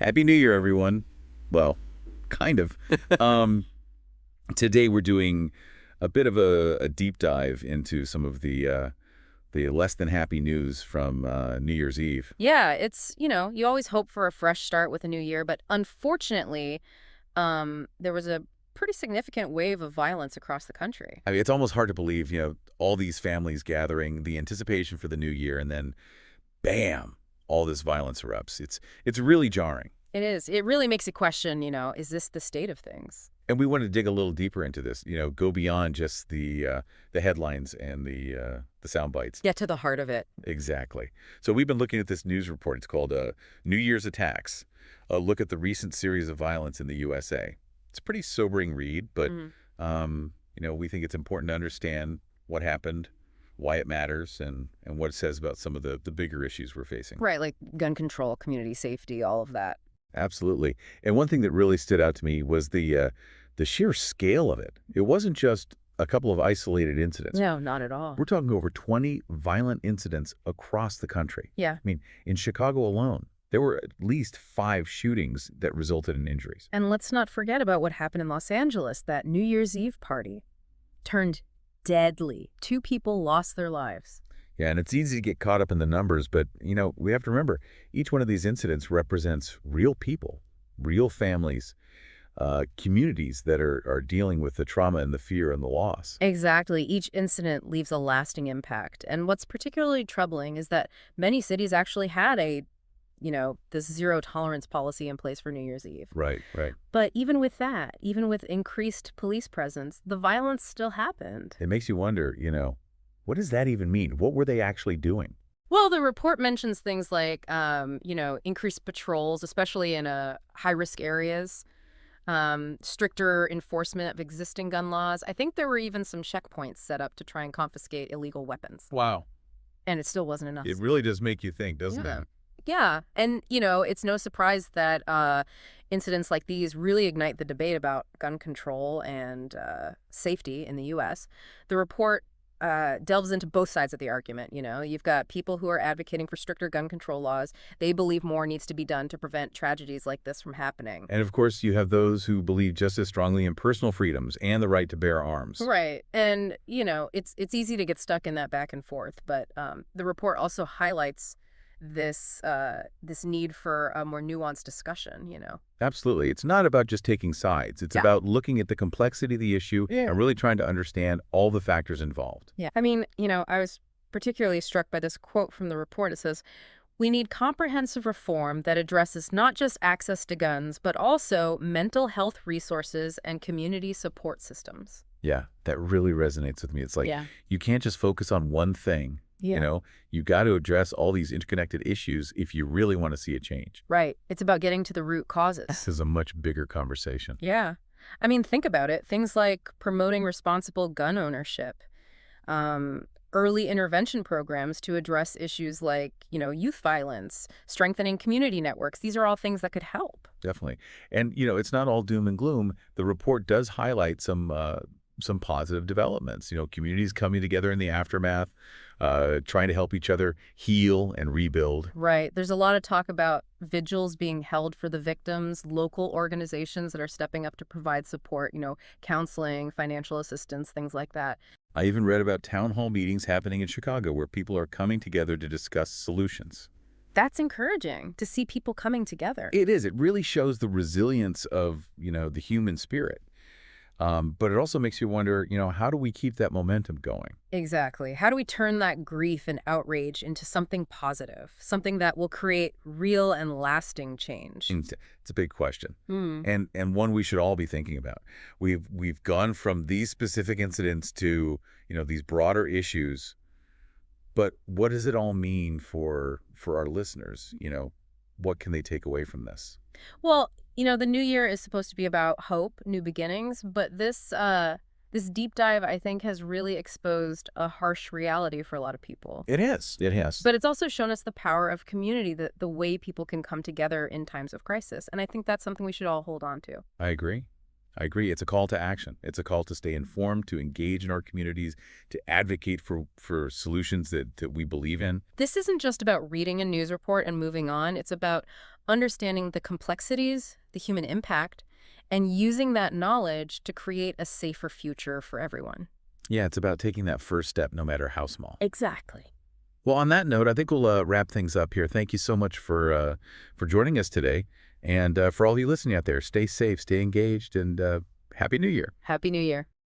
Happy New Year, everyone. Well, kind of. Um, Today we're doing a bit of a deep dive into some of the less than happy news from New Year's Eve. Yeah, you always hope for a fresh start with a new year, but unfortunately, there was a pretty significant wave of violence across the country. I mean, it's almost hard to believe, all these families gathering, the anticipation for the new year, and then bam, all this violence erupts. It's really jarring. It is. It really makes you question, is this the state of things? And we want to dig a little deeper into this, go beyond just the headlines and the sound bites. Get to the heart of it. Exactly. So we've been looking at this news report. It's called New Year's Attacks, a look at the recent series of violence in the USA. It's a pretty sobering read, but, Mhm. we think it's important to understand what happened, why it matters, and what it says about some of the bigger issues we're facing. Right, like gun control, community safety, all of that. Absolutely. And one thing that really stood out to me was the sheer scale of it. It wasn't just a couple of isolated incidents. No, not at all. We're talking over 20 violent incidents across the country. Yeah. I mean, in Chicago alone, there were at least 5 shootings that resulted in injuries. And let's not forget about what happened in Los Angeles, that New Year's Eve party turned deadly. 2 people lost their lives. Yeah, and it's easy to get caught up in the numbers, but, we have to remember, each one of these incidents represents real people, real families, communities that are dealing with the trauma and the fear and the loss. Exactly. Each incident leaves a lasting impact. And what's particularly troubling is that many cities actually had this zero tolerance policy in place for New Year's Eve. Right, right. But even with that, even with increased police presence, the violence still happened. It makes you wonder, what does that even mean? What were they actually doing? Well, the report mentions things like, increased patrols, especially in high-risk areas, stricter enforcement of existing gun laws. I think there were even some checkpoints set up to try and confiscate illegal weapons. Wow. And it still wasn't enough. It really does make you think, doesn't Yeah. it? Yeah. And, it's no surprise that incidents like these really ignite the debate about gun control and safety in the U.S. The report delves into both sides of the argument. You've got people who are advocating for stricter gun control laws. They believe more needs to be done to prevent tragedies like this from happening. And of course, you have those who believe just as strongly in personal freedoms and the right to bear arms. Right. And, it's easy to get stuck in that back and forth. But the report also highlights this need for a more nuanced discussion. Absolutely. It's not about just taking sides. It's Yeah. about looking at the complexity of the issue Yeah. and really trying to understand all the factors involved. Yeah. I mean, I was particularly struck by this quote from the report. It says, "We need comprehensive reform that addresses not just access to guns, but also mental health resources and community support systems." Yeah, that really resonates with me. It's like Yeah. you can't just focus on one thing. Yeah. You got to address all these interconnected issues if you really want to see a change. Right. It's about getting to the root causes. This is a much bigger conversation. Yeah. I mean, think about it. Things like promoting responsible gun ownership, early intervention programs to address issues like, youth violence, strengthening community networks. These are all things that could help. Definitely. And, it's not all doom and gloom. The report does highlight some positive developments, communities coming together in the aftermath, trying to help each other heal and rebuild. Right. There's a lot of talk about vigils being held for the victims, local organizations that are stepping up to provide support, counseling, financial assistance, things like that. I even read about town hall meetings happening in Chicago where people are coming together to discuss solutions. That's encouraging to see people coming together. It is. It really shows the resilience of, the human spirit. But it also makes you wonder, how do we keep that momentum going? Exactly. How do we turn that grief and outrage into something positive, something that will create real and lasting change? It's a big question, Hmm. and one we should all be thinking about. We've gone from these specific incidents to, these broader issues, but what does it all mean for our listeners? What can they take away from this? Well, the new year is supposed to be about hope, new beginnings, but this deep dive, I think, has really exposed a harsh reality for a lot of people. It is. It has. But it's also shown us the power of community, the way people can come together in times of crisis. And I think that's something we should all hold on to. I agree. I agree. It's a call to action. It's a call to stay informed, to engage in our communities, to advocate for solutions that we believe in. This isn't just about reading a news report and moving on. It's about understanding the complexities, the human impact, and using that knowledge to create a safer future for everyone. Yeah, it's about taking that first step, no matter how small. Exactly. Well, on that note, I think we'll wrap things up here. Thank you so much for joining us today, and for all of you listening out there, stay safe, stay engaged, and Happy New Year. Happy New Year.